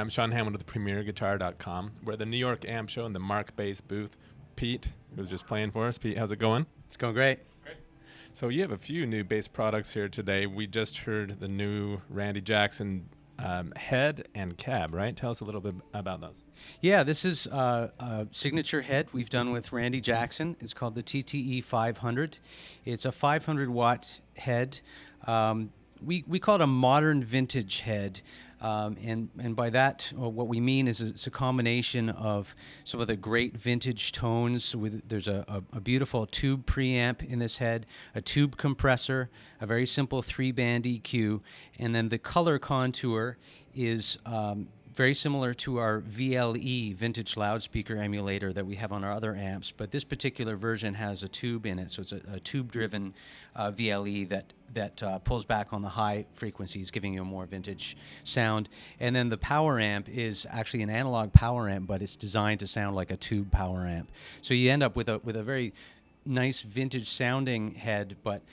I'm Sean Hammond with PremierGuitar.com. We're at the New York Amp Show in the Markbass booth. Pete, who was just playing for us. Pete, how's it going? It's going great. Great. So you have a few new bass products here today. We just heard the new Randy Jackson head and cab, right? Tell us a little bit about those. Yeah, this is a signature head we've done with Randy Jackson. It's called the TTE 500. It's a 500-watt head. We call it a modern vintage head. And by that, what we mean is it's a combination of some of the great vintage tones. There's a beautiful tube preamp in this head, a tube compressor, a very simple 3-band EQ, and then the color contour is very similar to our VLE, vintage loudspeaker emulator, that we have on our other amps, but this particular version has a tube in it, so it's a tube-driven VLE that pulls back on the high frequencies, giving you a more vintage sound. And then the power amp is actually an analog power amp, but it's designed to sound like a tube power amp. So you end up with a very nice vintage sounding head, but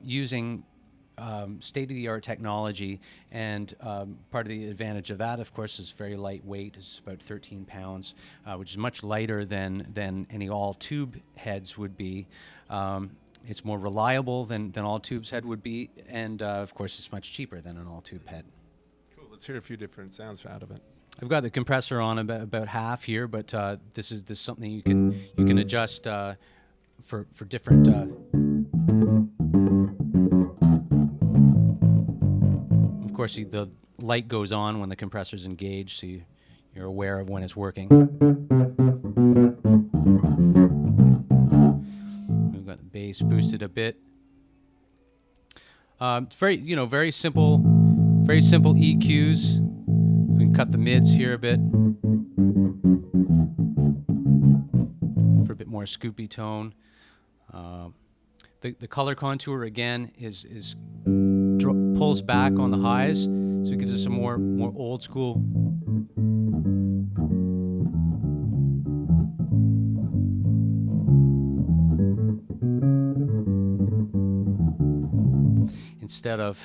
using state-of-the-art technology, and part of the advantage of that, of course, is very lightweight. It's about 13 pounds, which is much lighter than any all-tube heads would be. It's more reliable than all-tubes head would be, and of course, it's much cheaper than an all-tube head. Cool. Let's hear a few different sounds out of it. I've got the compressor on about half here, but this is something you can adjust for different. Of course, the light goes on when the compressor's engaged, so you're aware of when it's working. We've got the bass boosted a bit. It's very simple EQs. We can cut the mids here a bit for a bit more scoopy tone. The color contour again pulls back on the highs, so it gives us a more old school. Instead of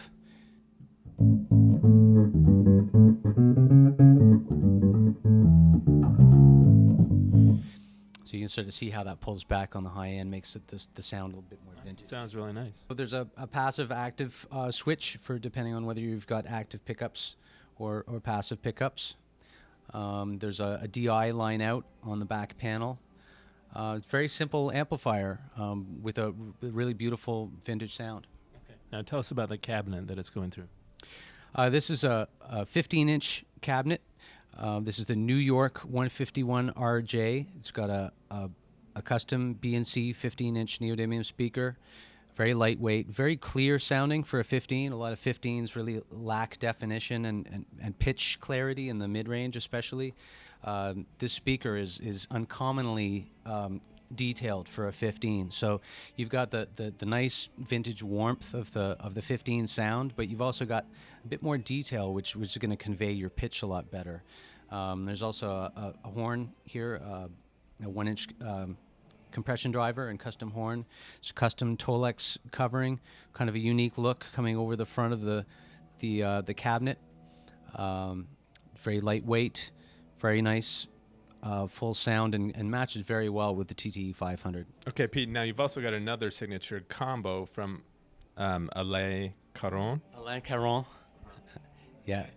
so you can start to see how that pulls back on the high end, makes it the sound a little bit more vintage. Sounds really nice. So there's a passive active switch for depending on whether you've got active pickups or passive pickups. There's a DI line out on the back panel. It's a very simple amplifier with a really beautiful vintage sound. Okay. Now tell us about the cabinet that it's going through. This is a 15-inch cabinet. This is the New York 151 RJ. It's got a custom B&C 15-inch neodymium speaker. Very lightweight, very clear sounding for a 15. A lot of 15s really lack definition and pitch clarity in the mid-range especially. This speaker is uncommonly detailed for a 15. So you've got the nice vintage warmth of the 15 sound, but you've also got a bit more detail, which is going to convey your pitch a lot better. There's also a horn here, a 1-inch compression driver and custom horn. It's custom Tolex covering, kind of a unique look coming over the front of the cabinet. Very lightweight, very nice. Full sound and matches very well with the TTE 500. Okay, Pete, now you've also got another signature combo from Alain Caron. Alain Caron. Yeah.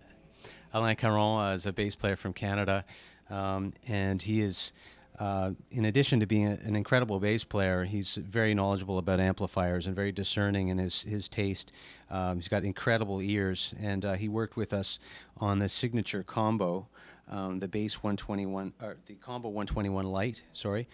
Alain Caron is a bass player from Canada, and he is, in addition to being an incredible bass player, he's very knowledgeable about amplifiers and very discerning in his taste. He's got incredible ears, and he worked with us on the signature combo. The bass 121, or the combo 121 Lite, sorry.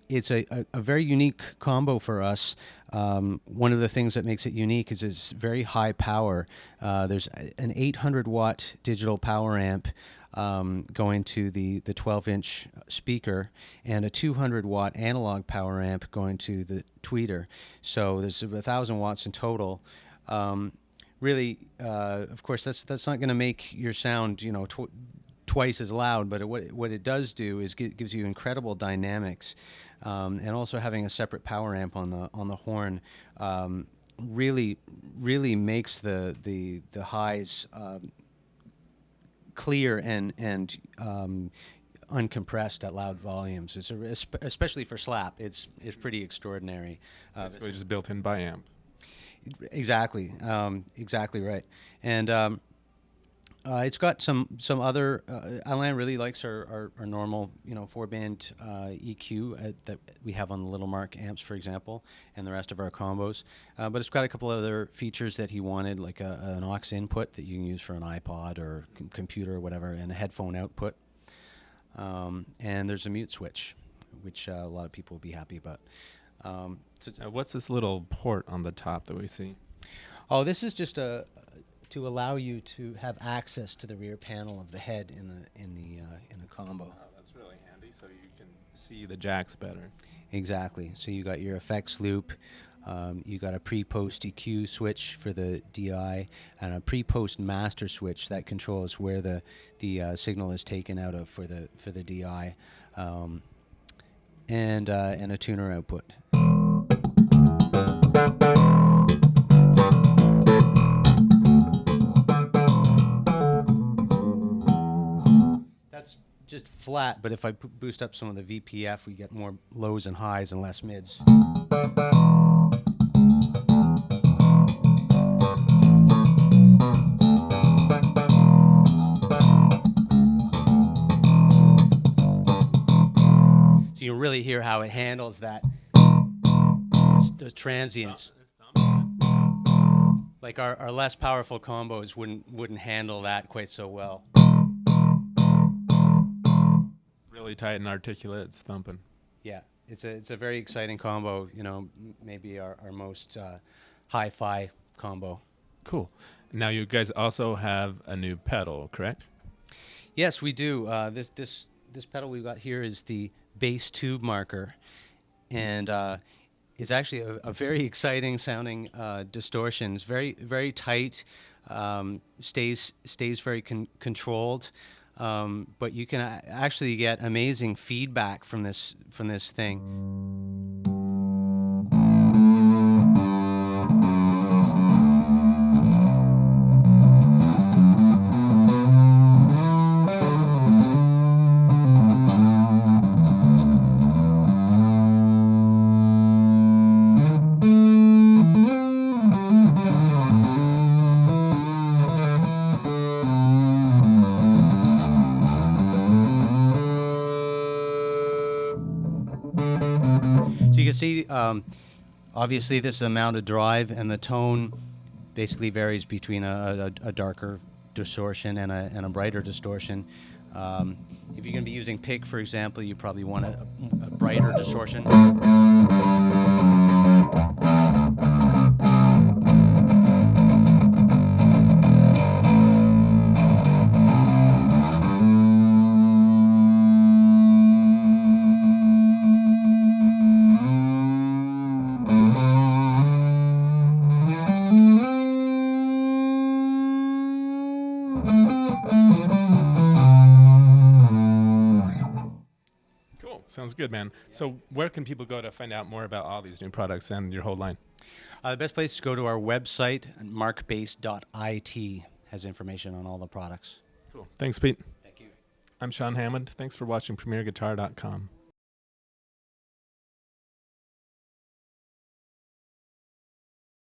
It's a very unique combo for us. One of the things that makes it unique is it's very high power. There's an 800-watt digital power amp going to the 12-inch speaker, and a 200-watt analog power amp going to the tweeter. So there's 1,000 watts in total. Really, of course, that's not going to make your sound, twice as loud, but what it does do is gives you incredible dynamics, and also having a separate power amp on the horn really makes the highs clear and uncompressed at loud volumes. Especially for slap, it's pretty extraordinary. Basically just built in by amp. Exactly, exactly right. And it's got some other. Alain really likes our normal, 4-band EQ that we have on the Little Mark amps, for example, and the rest of our combos. But it's got a couple other features that he wanted, like an aux input that you can use for an iPod or computer or whatever, and a headphone output. And there's a mute switch, which a lot of people will be happy about. What's this little port on the top that we see? Oh, this is just to allow you to have access to the rear panel of the head in the combo. Oh, that's really handy, so you can see the jacks better. Exactly. So you got your effects loop, you got a pre-post EQ switch for the DI, and a pre-post master switch that controls where the signal is taken out of for the DI, and a tuner output. That's just flat, but if I boost up some of the VPF, we get more lows and highs and less mids. So you really hear how it handles those transients. Like our less powerful combos wouldn't handle that quite so well. Really tight and articulate, it's thumping. Yeah, it's a very exciting combo. Maybe our most hi-fi combo. Cool. Now you guys also have a new pedal, correct? Yes, we do. This pedal we've got here is the bass tube marker, and it's actually a very exciting sounding distortion. It's very tight, stays very controlled, but you can actually get amazing feedback from this thing. So you can see, obviously, this amount of drive, and the tone basically varies between a darker distortion and a brighter distortion. If you're going to be using pick, for example, you probably want a brighter distortion. Cool. Sounds good, man. So where can people go to find out more about all these new products and your whole line? The best place is to go to our website, markbass.it, has information on all the products. Cool. Thanks, Pete. Thank you. I'm Sean Hammond. Thanks for watching PremierGuitar.com.